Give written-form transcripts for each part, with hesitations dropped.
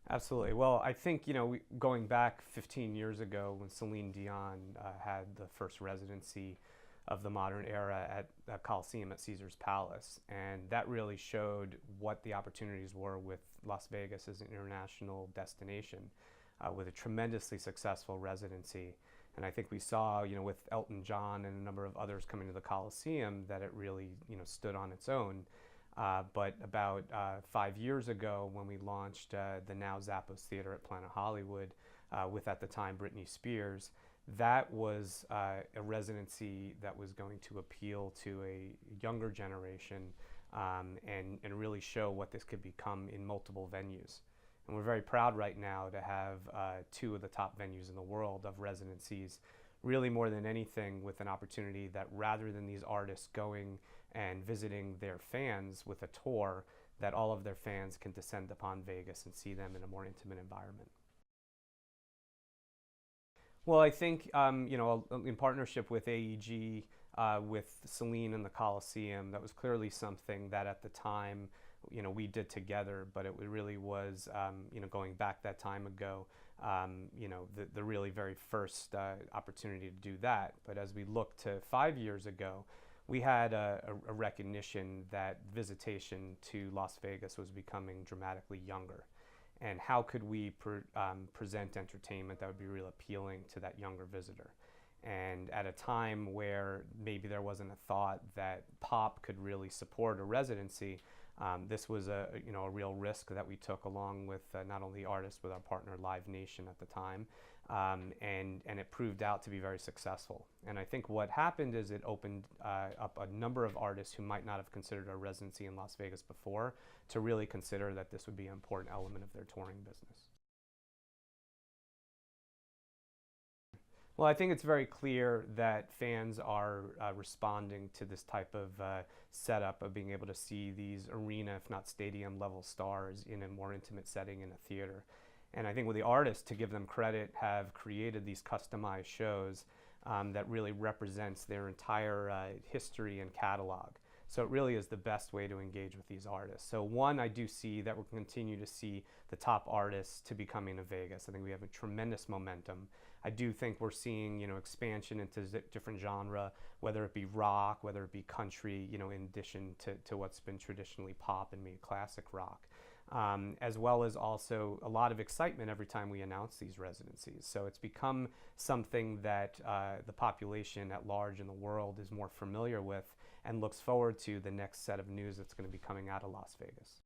Absolutely. Well, I think, going back 15 years ago when Celine Dion had the first residency of the modern era at the Coliseum at Caesar's Palace, and that really showed what the opportunities were with Las Vegas as an international destination with a tremendously successful residency. And I think we saw, with Elton John and a number of others coming to the Coliseum, that it really, stood on its own. But about 5 years ago, when we launched the now Zappos Theater at Planet Hollywood, with at the time Britney Spears, that was a residency that was going to appeal to a younger generation and really show what this could become in multiple venues. And we're very proud right now to have two of the top venues in the world of residencies, really more than anything with an opportunity that rather than these artists going and visiting their fans with a tour, that all of their fans can descend upon Vegas and see them in a more intimate environment. Well, I think in partnership with AEG, with Celine and the Coliseum, that was clearly something that at the time, we did together. But it really was, going back that time ago, the really very first opportunity to do that. But as we look to 5 years ago, we had a recognition that visitation to Las Vegas was becoming dramatically younger. And how could we present entertainment that would be real appealing to that younger visitor? And at a time where maybe there wasn't a thought that pop could really support a residency, this was a real risk that we took along with not only artists, with our partner Live Nation at the time, and it proved out to be very successful. And I think what happened is it opened up a number of artists who might not have considered a residency in Las Vegas before to really consider that this would be an important element of their touring business. Well, I think it's very clear that fans are responding to this type of setup of being able to see these arena, if not stadium level stars in a more intimate setting in a theater. And I think with the artists, to give them credit, have created these customized shows that really represents their entire history and catalog. So it really is the best way to engage with these artists. So one, I do see that we'll continue to see the top artists to be coming to Vegas. I think we have a tremendous momentum. I do think we're seeing, expansion into different genre, whether it be rock, whether it be country, in addition to what's been traditionally pop and maybe classic rock. As well as also a lot of excitement every time we announce these residencies. So it's become something that the population at large in the world is more familiar with and looks forward to the next set of news that's going to be coming out of Las Vegas.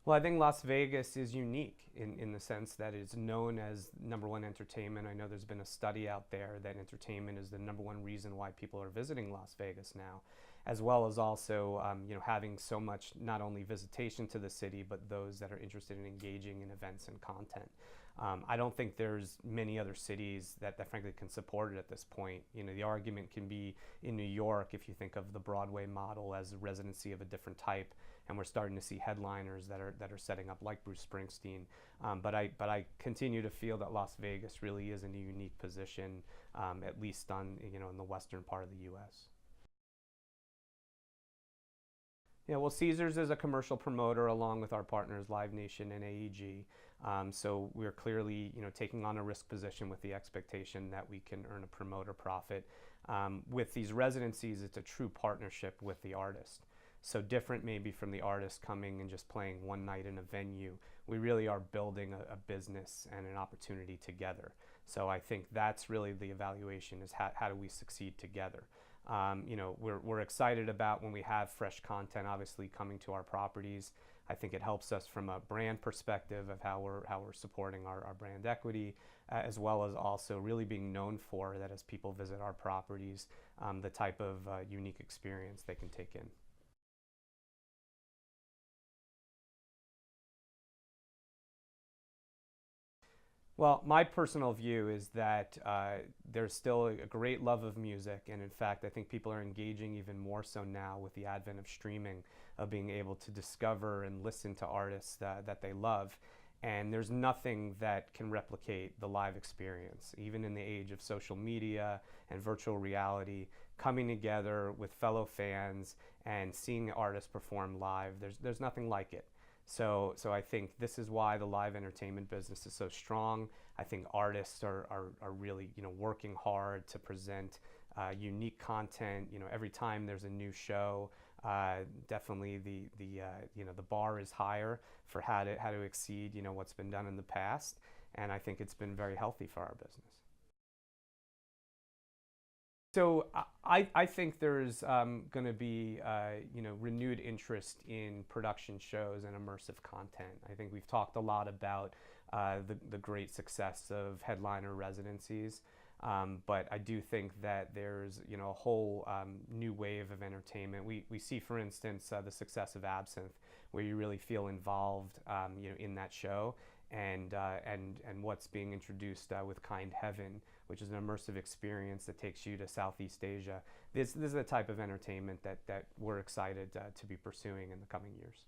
Well, I think Las Vegas is unique in the sense that it's known as number one entertainment. I know there's been a study out there that entertainment is the number one reason why people are visiting Las Vegas now, as well as also having so much not only visitation to the city, but those that are interested in engaging in events and content. I don't think there's many other cities that frankly can support it at this point. The argument can be in New York if you think of the Broadway model as a residency of a different type, and we're starting to see headliners that are setting up like Bruce Springsteen. But I continue to feel that Las Vegas really is in a unique position, at least in the western part of the U.S. Yeah, well, Caesars is a commercial promoter along with our partners Live Nation and AEG. So we're clearly, taking on a risk position with the expectation that we can earn a promoter profit. With these residencies, it's a true partnership with the artist. So different maybe from the artist coming and just playing one night in a venue. We really are building a business and an opportunity together. So I think that's really the evaluation, is how do we succeed together. We're excited about when we have fresh content obviously coming to our properties. I think it helps us from a brand perspective of how we're supporting our brand equity, as well as also really being known for that as people visit our properties, the type of unique experience they can take in. Well, my personal view is that there's still a great love of music, and in fact, I think people are engaging even more so now with the advent of streaming, of being able to discover and listen to artists that they love. And there's nothing that can replicate the live experience, even in the age of social media and virtual reality. Coming together with fellow fans and seeing artists perform live, there's nothing like it. So I think this is why the live entertainment business is so strong. I think artists are really working hard to present unique content. Every time there's a new show, definitely the bar is higher for how to exceed what's been done in the past, and I think it's been very healthy for our business. So I think there's going to be renewed interest in production shows and immersive content. I think we've talked a lot about the great success of headliner residencies, but I do think that there's a whole new wave of entertainment. We see, for instance, the success of Absinthe, where you really feel involved in that show, and what's being introduced with Kind Heaven, which is an immersive experience that takes you to Southeast Asia. This is the type of entertainment that we're excited to be pursuing in the coming years.